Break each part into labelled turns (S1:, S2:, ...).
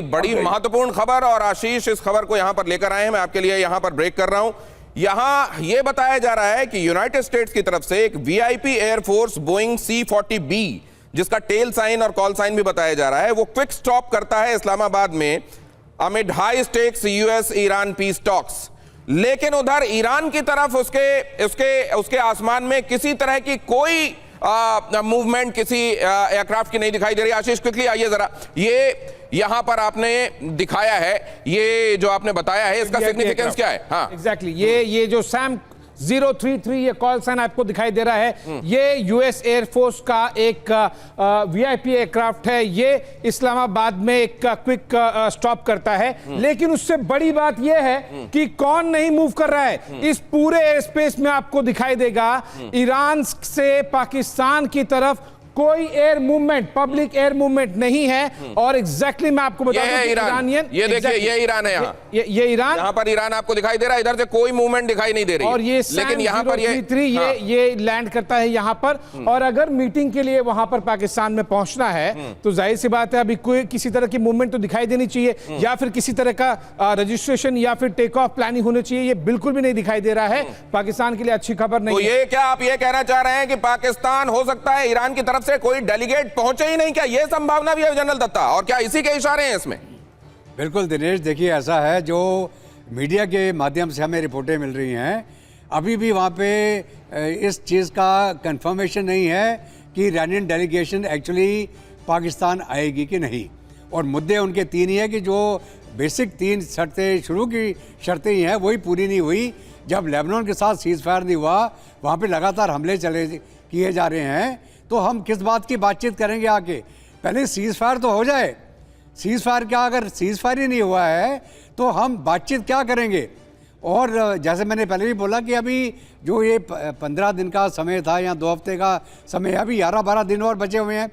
S1: बड़ी महत्वपूर्ण खबर, और आशीष इस खबर को यहां पर लेकर आए हैं। मैं आपके लिए यहां पर ब्रेक कर रहा हूं। यहां यह बताया जा रहा है कि यूनाइटेड स्टेट्स की तरफ से एक वीआईपी एयरफोर्स बोइंग C-40B, जिसका टेल साइन और कॉल साइन भी बताया जा रहा है, वो क्विक स्टॉप करता है इस्लामाबाद में amid high stakes US Iran peace talks. लेकिन उधर ईरान की तरफ उसके आसमान में किसी तरह की कोई मूवमेंट किसी एयरक्राफ्ट की नहीं दिखाई दे रही। आशीष क्विकली आइए जरा, ये यहां पर आपने दिखाया है, ये जो आपने बताया है, इसका सिग्निफिकेंस क्या है? हाँ
S2: एग्जैक्टली, ये जो सैम 033 ये कॉल साइन आपको दिखाई दे रहा है, ये यूएस एयरफोर्स का एक वीआईपी एयरक्राफ्ट है। ये इस्लामाबाद में एक क्विक स्टॉप करता है। लेकिन उससे बड़ी बात यह है कि कौन नहीं मूव कर रहा है। इस पूरे एयर स्पेस में आपको दिखाई देगा ईरान से पाकिस्तान की तरफ कोई air movement, public air movement नहीं है। और एग्जैक्टली मैं आपको बता दूं, ईरानियन,
S1: ये देखिए ये ईरान है,
S2: ये ईरान,
S1: यहाँ पर ईरान आपको दिखाई दे रहा है, इधर से कोई मूवमेंट दिखाई नहीं दे रही।
S2: और ये
S1: लेकिन यहाँ पर
S2: ये लैंड करता है यहाँ पर। और अगर मीटिंग के लिए वहां पर पाकिस्तान में पहुंचना है तो जाहिर सी बात है अभी कोई किसी तरह की मूवमेंट तो दिखाई देनी चाहिए, या फिर किसी तरह का रजिस्ट्रेशन या फिर टेक ऑफ प्लानिंग होनी चाहिए। ये बिल्कुल भी नहीं दिखाई दे रहा है। पाकिस्तान के लिए अच्छी खबर नहीं।
S1: तो ये क्या आप ये कहना चाह रहे हैं कि पाकिस्तान हो सकता है ईरान की तरफ से कोई डेलीगेट पहुंचे ही नहीं? क्या यह संभावना भी है जनरल दत्ता? और क्या इसी के इशारे हैं इसमें?
S3: बिल्कुल दिनेश, देखिए ऐसा है, जो मीडिया के माध्यम से हमें रिपोर्टें मिल रही हैं, अभी भी वहाँ पे इस चीज़ का कंफर्मेशन नहीं है कि ईरानियन डेलीगेशन एक्चुअली पाकिस्तान आएगी कि नहीं। और मुद्दे उनके तीन ही है कि जो बेसिक तीन शर्तें, शुरू की शर्तें ही हैं, वही पूरी नहीं हुई। जब लेबनान के साथ सीज फायर नहीं हुआ, वहाँ पे लगातार हमले किए जा रहे हैं, तो हम किस बात की बातचीत करेंगे आके? पहले सीज फायर तो हो जाए। सीज फायर क्या, अगर सीज फायर ही नहीं हुआ है तो हम बातचीत क्या करेंगे? और जैसे मैंने पहले भी बोला कि अभी जो ये 15 दिन का समय था या 2 हफ्ते का समय, अभी 11-12 दिन और बचे हुए हैं।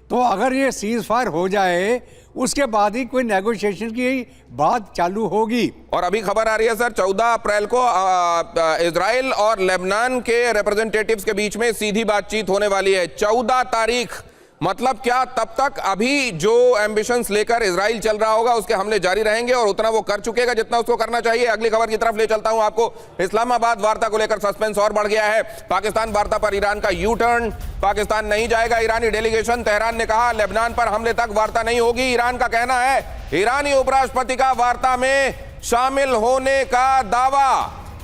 S3: तो अगर ये सीज फायर हो जाए, उसके बाद ही कोई नेगोशिएशन की बात चालू होगी।
S1: और अभी खबर आ रही है सर, 14 अप्रैल को इजराइल और लेबनान के रिप्रेजेंटेटिव्स के बीच में सीधी बातचीत होने वाली है। 14 तारीख, मतलब क्या तब तक अभी जो एम्बिशंस लेकर इजराइल चल रहा होगा उसके हमले जारी रहेंगे, और उतना वो कर चुकेगा जितना उसको करना चाहिए। अगली खबर की तरफ ले चलता हूं आपको। इस्लामाबाद वार्ता को लेकर सस्पेंस और बढ़ गया है। पाकिस्तान वार्ता पर ईरान का यू टर्न, पाकिस्तान नहीं जाएगा ईरानी डेलीगेशन। तेहरान ने कहा लेबनान पर हमले तक वार्ता नहीं होगी। ईरान का कहना है ईरानी उपराष्ट्रपति का वार्ता में शामिल होने का दावा।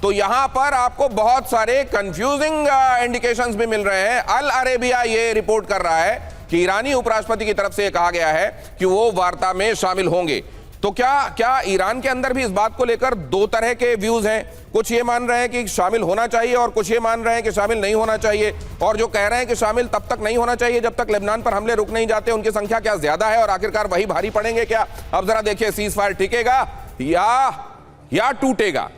S1: तो यहां पर आपको बहुत सारे कंफ्यूजिंग इंडिकेशंस भी मिल रहे हैं। अल अरेबिया ये रिपोर्ट कर रहा है कि ईरानी उपराष्ट्रपति की तरफ से कहा गया है कि वो वार्ता में शामिल होंगे। तो क्या ईरान के अंदर भी इस बात को लेकर दो तरह के व्यूज हैं? कुछ ये मान रहे हैं कि शामिल होना चाहिए, और कुछ ये मान रहे हैं कि शामिल नहीं होना चाहिए। और जो कह रहे हैं कि शामिल तब तक नहीं होना चाहिए जब तक लेबनान पर हमले रुक नहीं जाते, उनकी संख्या क्या ज्यादा है? और आखिरकार वही भारी पड़ेंगे क्या? अब जरा देखिए, सीज फायर टिकेगा या टूटेगा?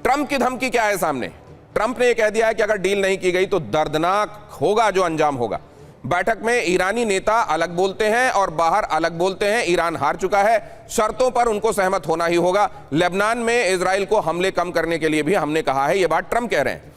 S1: ट्रंप की धमकी क्या है सामने? ट्रंप ने यह कह दिया है कि अगर डील नहीं की गई तो दर्दनाक होगा जो अंजाम होगा। बैठक में ईरानी नेता अलग बोलते हैं और बाहर अलग बोलते हैं। ईरान हार चुका है, शर्तों पर उनको सहमत होना ही होगा। लेबनान में इजराइल को हमले कम करने के लिए भी हमने कहा है, यह बात ट्रंप कह रहे हैं।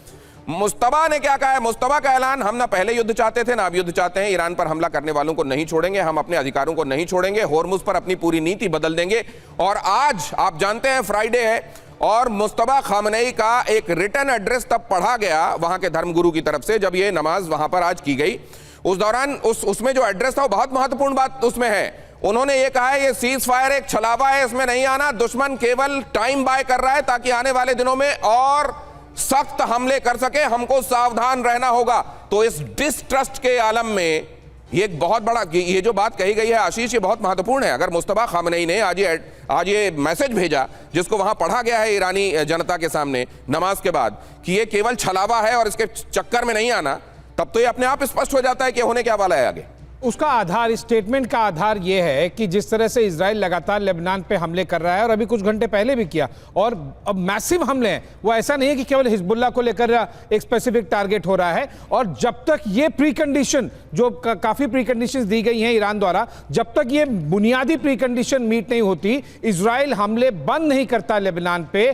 S1: मुस्तफा ने क्या कहा है? मुस्तफा का ऐलान, हम ना पहले युद्ध चाहते थे ना अब युद्ध चाहते हैं। ईरान पर हमला करने वालों को नहीं छोड़ेंगे, हम अपने अधिकारों को नहीं छोड़ेंगे, होर्मुज पर अपनी पूरी नीति बदल देंगे। और आज आप जानते हैं फ्राइडे है, और मुस्तफा खामनेई का एक रिटर्न एड्रेस तब पढ़ा गया वहां के धर्मगुरु की तरफ से, जब ये नमाज वहां पर आज की गई। उस दौरान उसमें जो एड्रेस था वो बहुत महत्वपूर्ण बात उसमें है। उन्होंने ये कहा है ये सीज फायर एक छलावा है, इसमें नहीं आना। दुश्मन केवल टाइम बाय कर रहा है ताकि आने वाले दिनों में और सख्त हमले कर सके, हमको सावधान रहना होगा। तो इस डिस्ट्रस्ट के आलम में ये एक बहुत बड़ा, ये जो बात कही गई है आशीष, ये बहुत महत्वपूर्ण है। अगर मुस्तफा खामनेई ने आज ये मैसेज भेजा जिसको वहां पढ़ा गया है ईरानी जनता के सामने नमाज के बाद, कि ये केवल छलावा है और इसके चक्कर में नहीं आना, तब तो ये अपने आप स्पष्ट हो जाता है कि होने क्या वाला है आगे।
S2: उसका आधार, स्टेटमेंट का आधार यह है कि जिस तरह से इजराइल लगातार लेबनान पे हमले कर रहा है, और अभी कुछ घंटे पहले भी किया, और अब मैसिव हमले हैं। वो ऐसा नहीं है कि केवल हिजबुल्लाह को लेकर एक स्पेसिफिक टारगेट हो रहा है। और जब तक ये प्रीकंडीशन, जो काफी प्रीकंडीशंस दी गई हैं ईरान द्वारा, जब तक ये बुनियादी प्रीकंडीशन मीट नहीं होती, इजराइल हमले बंद नहीं करता लेबनान पे,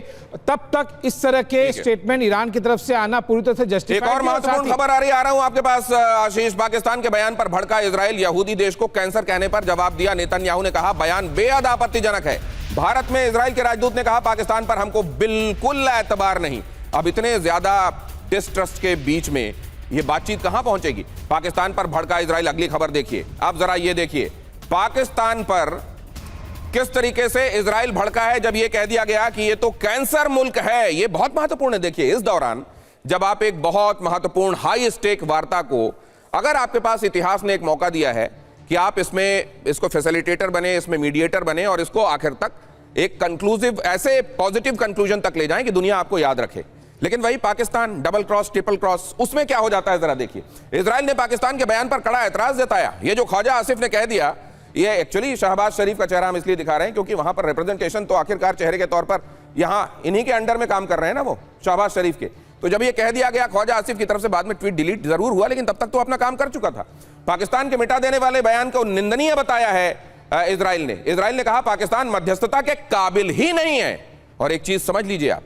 S2: तब तक इस तरह के स्टेटमेंट ईरान की तरफ से आना पूरी तरह से जस्टिफाइड।
S1: एक और महत्वपूर्ण खबर आ रही, आ रहा हूं आपके पास आशीष। पाकिस्तान के बयान पर भड़का इजराइल यहूदी देश को कैंसर कहने पर जवाब दिया। नेतन्याहू ने कहा बयान बेहद आपत्तिजनक है। भारत में इजराइल के राजदूत ने कहा पाकिस्तान पर हमको बिल्कुल एतबार नहीं। अब इतने ज्यादा डिस्ट्रस्ट के बीच में ये बातचीत कहां पहुंचेगी? पाकिस्तान पर भड़का इजराइल। अगली खबर देखिए, आप जरा ये देखिए पाकिस्तान पर किस तरीके से इजराइल भड़का है जब यह कह दिया गया कि ये तो कैंसर मुल्क है। यह बहुत महत्वपूर्ण है। देखिए, इस दौरान जब आप एक बहुत महत्वपूर्ण हाई स्टेक वार्ता को, अगर आपके पास इतिहास ने एक मौका दिया है कि आप इसको फैसिलिटेटर बने, इसमें मीडिएटर बने और इसको आखिर तक एक कंक्लूसिव, ऐसे पॉजिटिव कंक्लूजन तक ले जाएं कि दुनिया आपको याद रखे, लेकिन वही Pakistan double cross, triple cross, उसमें क्या हो जाता है जरा देखिए। इजराइल ने पाकिस्तान के बयान पर कड़ा एतराज जताया। ये जो ख्वाजा आसिफ ने कह दिया, ये एक्चुअली शहबाज शरीफ का चेहरा हम इसलिए दिखा रहे हैं क्योंकि वहां पर रिप्रेजेंटेशन तो आखिरकार चेहरे के तौर पर यहां इन्हीं के अंडर में काम कर रहे हैं ना वो शहबाज शरीफ के। तो जब ये कह दिया गया ख्वाजा आसिफ की तरफ से, बाद में ट्वीट डिलीट जरूर हुआ लेकिन तब तक तो अपना काम कर चुका था। पाकिस्तान के मिटा देने वाले बयान को निंदनीय बताया है इजराइल ने कहा पाकिस्तान मध्यस्थता के काबिल ही नहीं है। और एक चीज समझ लीजिए आप,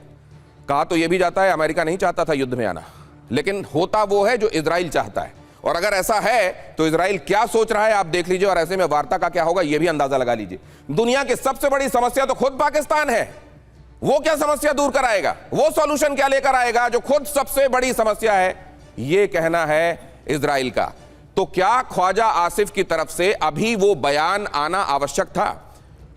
S1: कहा तो यह भी जाता है अमेरिका नहीं चाहता था युद्ध में आना, लेकिन होता वो है जो इजराइल चाहता है। और अगर ऐसा है तो इजराइल क्या सोच रहा है आप देख लीजिए, और ऐसे में वार्ता का क्या होगा यह भी अंदाजा लगा लीजिए। दुनिया की सबसे बड़ी समस्या तो खुद पाकिस्तान है। वो क्या समस्या दूर कराएगा, वो सॉल्यूशन क्या लेकर आएगा जो खुद सबसे बड़ी समस्या है, यह कहना है इजराइल का। तो क्या ख्वाजा आसिफ की तरफ से अभी वो बयान आना आवश्यक था?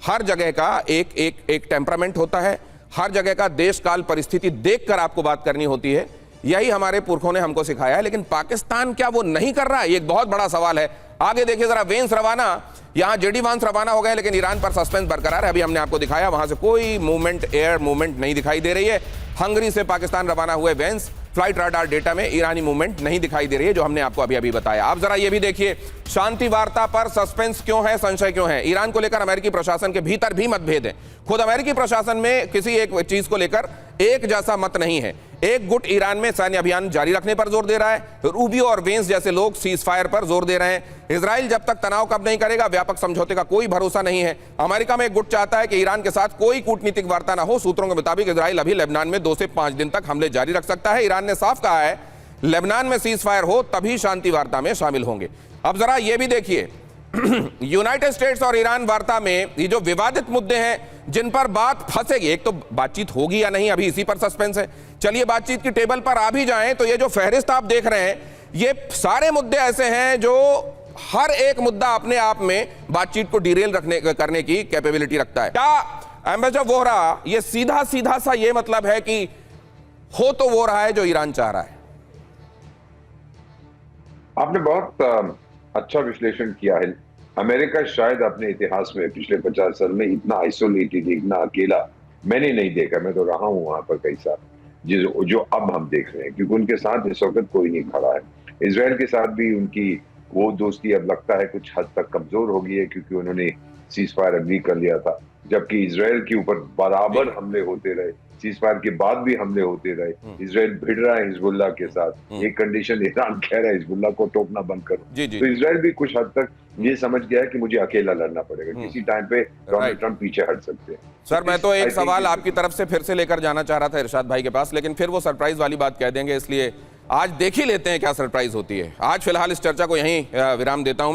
S1: हर जगह का एक टेम्परामेंट होता है, हर जगह का देश काल परिस्थिति देखकर आपको बात करनी होती है। यही हमारे पुरखों ने हमको सिखाया है, लेकिन पाकिस्तान क्या वो नहीं कर रहा है? ये एक बहुत बड़ा सवाल है। आगे देखिए जरा, वेंस रवाना, यहां जेडी वांस रवाना हो गए, लेकिन ईरान पर सस्पेंस बरकरार है। अभी हमने आपको दिखाया वहां से कोई मूवमेंट, एयर मूवमेंट नहीं दिखाई दे रही है। हंगरी से पाकिस्तान रवाना हुए वेंस, फ्लाइट रडार डेटा में ईरानी मूवमेंट नहीं दिखाई दे रही है, जो हमने आपको अभी बताया। आप जरा ये भी देखिए, शांति वार्ता पर सस्पेंस क्यों है, संशय क्यों है? ईरान को लेकर अमेरिकी प्रशासन के भीतर भी मतभेद है। खुद अमेरिकी प्रशासन में किसी एक चीज को लेकर एक जैसा मत नहीं है। एक गुट ईरान में सैन्य अभियान जारी रखने पर जोर दे रहा है, रूबियो और वेंस जैसे लोग सीज फायर पर जोर दे रहे हैं। इजराइल जब तक तनाव कम नहीं करेगा व्यापक समझौते का कोई भरोसा नहीं है। अमेरिका में एक गुट चाहता है कि ईरान के साथ कोई कूटनीतिक वार्ता ना हो। सूत्रों के मुताबिक इजराइल अभी लेबनान में 2 से 5 दिन तक हमले जारी रख सकता है। ईरान ने साफ कहा है लेबनान में सीज फायर हो तभी शांति वार्ता में शामिल होंगे। अब जरा यह भी देखिए, यूनाइटेड स्टेट्स और ईरान वार्ता में ये जो विवादित मुद्दे हैं जिन पर बात फंसेगी, एक तो बातचीत होगी या नहीं, अभी इसी पर सस्पेंस है। चलिए बातचीत की टेबल पर आ भी जाएं तो ये जो फहरिस्त आप देख रहे हैं, ये सारे मुद्दे ऐसे हैं जो हर एक मुद्दा अपने आप में बातचीत को डिरेल करने की कैपेबिलिटी रखता है। क्या एम्बेसडर वोहरा, ये सीधा सीधा सा ये मतलब है कि हो तो वो रहा है जो ईरान चाह रहा है?
S4: आपने बहुत अच्छा विश्लेषण किया है। अमेरिका शायद अपने इतिहास में पिछले 50 साल में इतना आइसोलेटेड, इतना अकेला मैंने नहीं देखा। मैं तो रहा हूं वहां पर कई साल, जो अब हम देख रहे हैं, क्योंकि उनके साथ इस वक्त कोई नहीं खड़ा है। इजराइल के साथ भी उनकी वो दोस्ती अब लगता है कुछ हद तक कमजोर हो गई है, क्योंकि उन्होंने सीज फायर अग्री कर लिया था, जबकि इजराइल के ऊपर बराबर हमले होते रहे। सीज फायर के बाद भी हमले होते रहे। इजराइल भिड़ रहा है हिजबुल्लाह के साथ। एक कंडीशन ईरान कह रहा है हिजबुल्लाह को टोकना बंद करो। तो इजराइल भी कुछ हद तक ये समझ गया है कि मुझे अकेला लड़ना पड़ेगा, किसी टाइम पे डोनाल्ड ट्रंप पीछे हट सकते हैं।
S1: सर, मैं तो एक सवाल आपकी तरफ से फिर से लेकर जाना चाह रहा था इरशाद भाई के पास, लेकिन फिर वो सरप्राइज वाली बात कह देंगे, इसलिए आज देख ही लेते हैं क्या सरप्राइज होती है। आज फिलहाल इस चर्चा को यहीं विराम देता हूं।